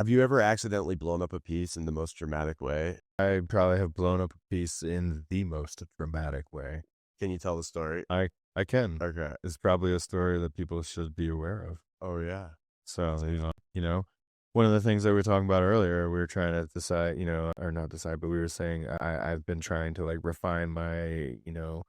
Have you ever accidentally blown up a piece in the most dramatic way? I probably have blown up a piece in the most dramatic way. Can you tell the story? I can. Okay. It's probably a story that people should be aware of. Oh, yeah. So, one of the things that we were talking about earlier, we were trying to decide, or not decide, but we were saying I've been trying to like refine my,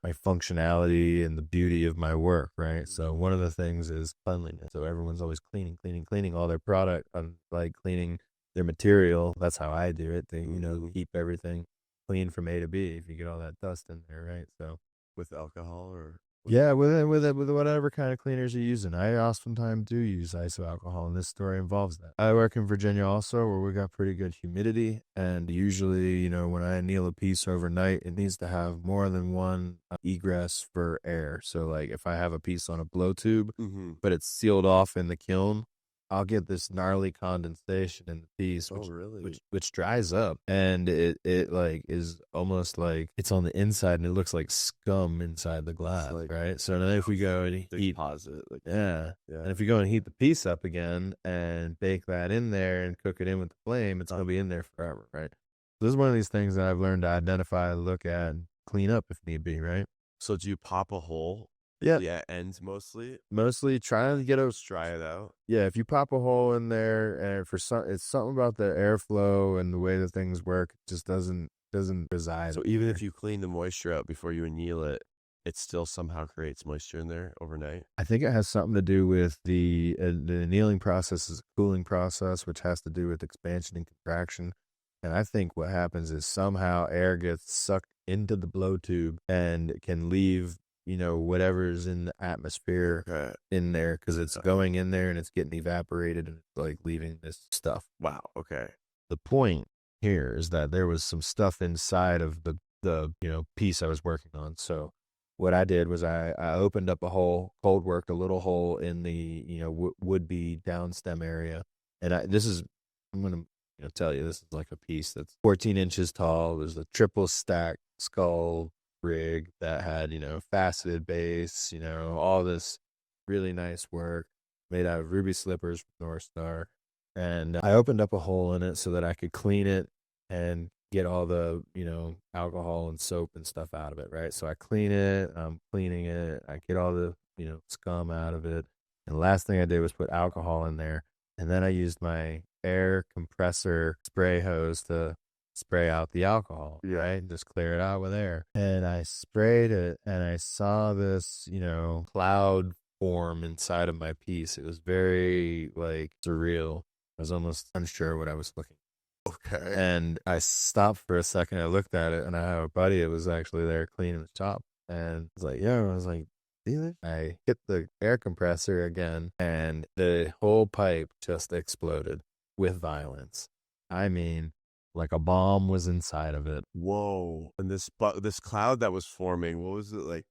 my functionality and the beauty of my work, right? So one of the things is cleanliness. So everyone's always cleaning all their product, like cleaning their material. That's how I do it. They, keep everything clean from A to B if you get all that dust in there, right? So With alcohol or yeah, with whatever kind of cleaners you're using. I oftentimes do use iso alcohol, and this story involves that. I work in Virginia also, where we got pretty good humidity, and usually, when I anneal a piece overnight, it needs to have more than one egress for air. So, like, if I have a piece on a blow tube, but it's sealed off in the kiln, I'll get this gnarly condensation in the piece, Oh, really? which dries up, and it like is almost like it's on the inside, and it looks like scum inside the glass, like right? So then if we go and heat, deposit. Like, yeah, yeah. and if we go and heat the piece up again and bake that in there and cook it in with the flame, it's gonna be in there forever, right? So this is one of these things that I've learned to identify, look at, and clean up if need be, right? So do you pop a hole? Yeah. Yeah, ends mostly. Mostly trying to get a Dry it out. Yeah, if you pop a hole in there, and it's something about the airflow and the way that things work, it just doesn't reside. So even if you clean the moisture out before you anneal it, it still somehow creates moisture in there overnight. I think it has something to do with the annealing process is a cooling process, which has to do with expansion and contraction. And I think what happens is somehow air gets sucked into the blow tube and can leave whatever's in the atmosphere in there, because it's going in there and it's getting evaporated and it's like leaving this stuff. Wow. Okay. The point here is that there was some stuff inside of the piece I was working on. So what I did was I opened up a hole, cold worked a little hole in the would be downstem area, and I'm gonna tell you, this is like a piece that's 14 inches tall. It was a triple stack skull rig that had faceted base, all this really nice work made out of ruby slippers from North Star. And I opened up a hole in it so that I could clean it and get all the alcohol and soap and stuff out of it, right? So I clean it, I'm cleaning it, I get all the scum out of it, and the last thing I did was put alcohol in there, and then I used my air compressor spray hose to spray out the alcohol, right? Just clear it out with air. And I sprayed it, and I saw this, cloud form inside of my piece. It was very like surreal. I was almost unsure what I was looking at. Okay. And I stopped for a second. I looked at it, and I have a buddy that was actually there cleaning the shop. And I was like, yeah, I was like, see this? I hit the air compressor again, and the whole pipe just exploded with violence. I mean, like a bomb was inside of it. Whoa. And this cloud that was forming, what was it like?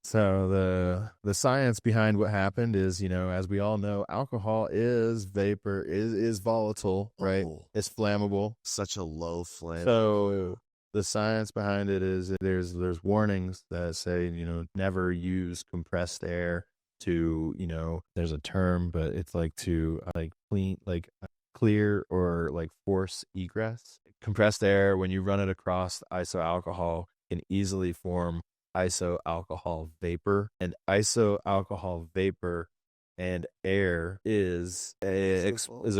So the science behind what happened is, as we all know, alcohol is vapor, is volatile, right? It's flammable. Such a low flame. So the science behind it is there's warnings that say, never use compressed air to, there's a term, but it's like to clear or like force egress. Compressed air, when you run it across iso alcohol, can easily form iso alcohol vapor, and iso alcohol vapor and air is a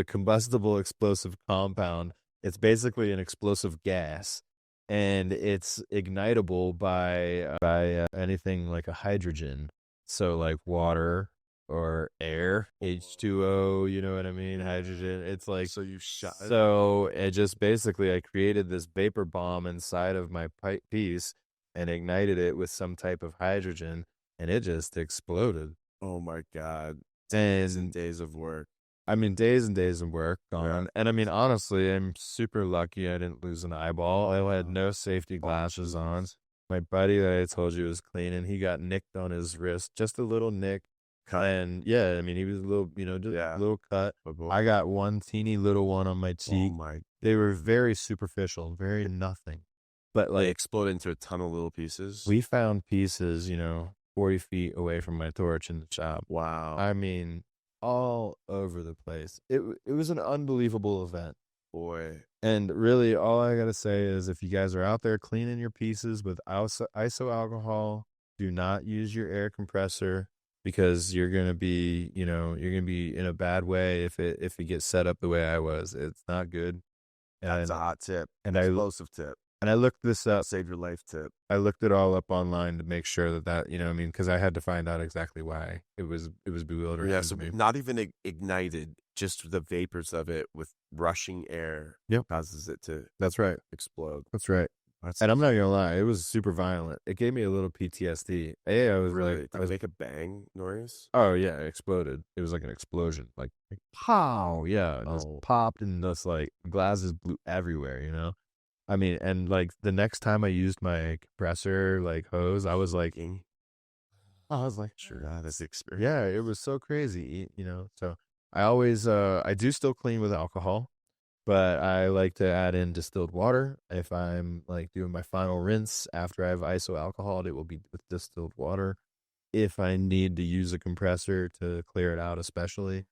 combustible explosive compound. It's basically an explosive gas, and it's ignitable by anything like a hydrogen, so like water or air, H2O, you know what I mean? Hydrogen. It's like, so you shot it? So it just basically, I created this vapor bomb inside of my piece and ignited it with some type of hydrogen, and it just exploded. Oh my God. Days and days of work. I mean, days and days of work gone. Yeah. And I mean, honestly, I'm super lucky I didn't lose an eyeball. I had no safety glasses on. My buddy that I told you was cleaning, he got nicked on his wrist, just a little nick. Cut. And yeah, I mean, he was a little, just a little cut. I got one teeny little one on my cheek. Oh my. They were very superficial, very nothing. But like, they exploded into a ton of little pieces. We found pieces, 40 feet away from my torch in the shop. Wow. I mean, all over the place. It was an unbelievable event. Boy. And really, all I gotta say is, if you guys are out there cleaning your pieces with iso alcohol, do not use your air compressor, because you're gonna be, you're gonna be in a bad way if it gets set up the way I was. It's not good. That's a hot tip. And Explosive tip. And I looked this up. Save your life tip. I looked it all up online to make sure that you know what I mean, because I had to find out exactly why it was bewildering. Yeah, so not even ignited, just the vapors of it with rushing air causes it to That's right. explode. That's right. And I'm not gonna lie, it was super violent. It gave me a little PTSD. I was Really? Did it make a bang noise? Oh yeah, it exploded. It was like an explosion, like pow, yeah, it just popped, and just like glasses blew everywhere. I mean, and like the next time I used my compressor like hose, I was like, sure, that's the experience. yeah, it was so crazy, So I always, I do still clean with alcohol, but I like to add in distilled water. If I'm like doing my final rinse after I've iso alcoholed, it will be with distilled water. If I need to use a compressor to clear it out, especially.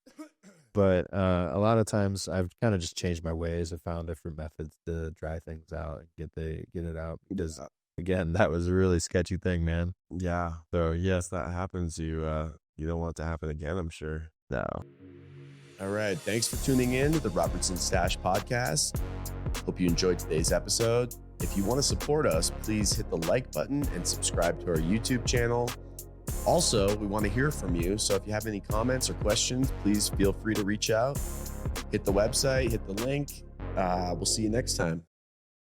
But a lot of times I've kind of just changed my ways. I found different methods to dry things out and get it out, because again, that was a really sketchy thing, man. Yeah. So yes, that happens. You don't want it to happen again, I'm sure. No. All right. Thanks for tuning in to the Robertson Stash Podcast. Hope you enjoyed today's episode. If you want to support us, please hit the like button and subscribe to our YouTube channel. Also, we want to hear from you. So if you have any comments or questions, please feel free to reach out. Hit the website, hit the link. We'll see you next time.